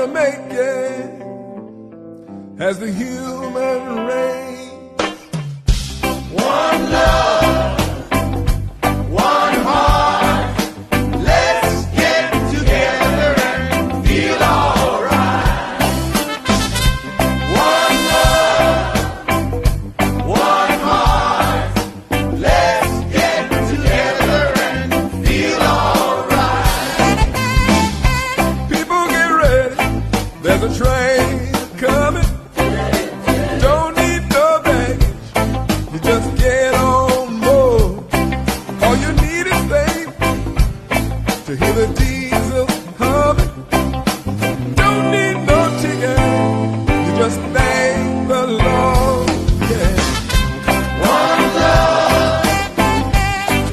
gonna make it as the human race. One love, one heart. Let's get together and feel alright. One love, one heart. Let's get together and feel alright. People get ready. There's a train coming. Don't need no baggage. You just get on board. All you need is faith to hear the diesel humming. Don't need no ticket. You just thank the Lord. Yeah. One love,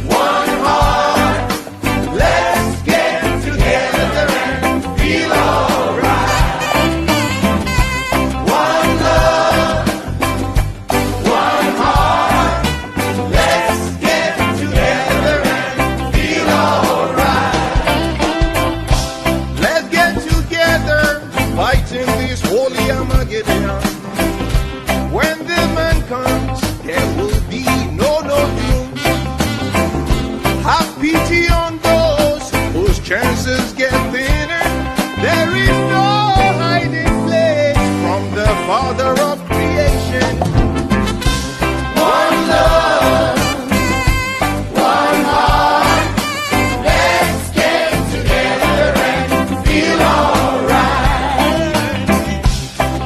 one heart. Let's get together and feel alright. One love, one heart. Let's get together and feel alright. Let's get together, fighting this holy Armageddon. When the man comes, there will be no doom. Have pity on those whose chances get thinner. There is no hiding place from the Father of creation. One love, one heart. Let's get together and feel alright.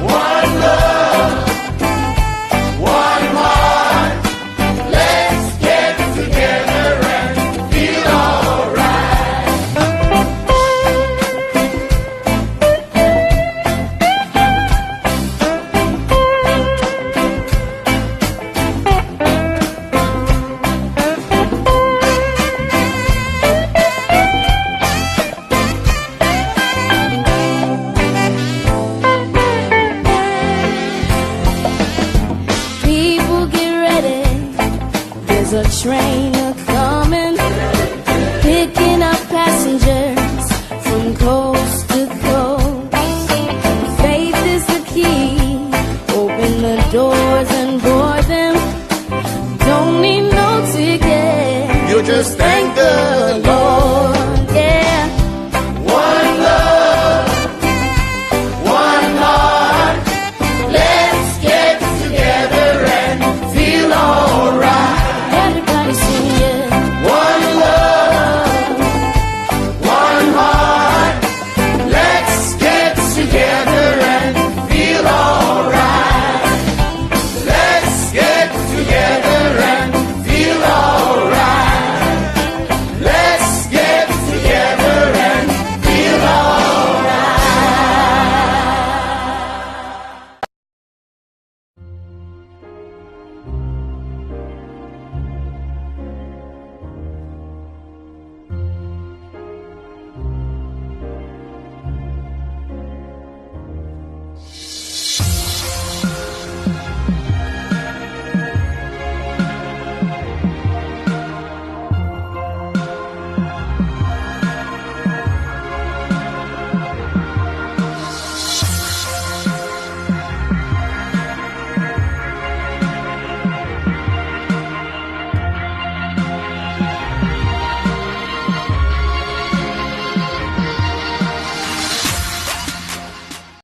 One love, one heart. Let's get together and feel alright. People get ready. There's a train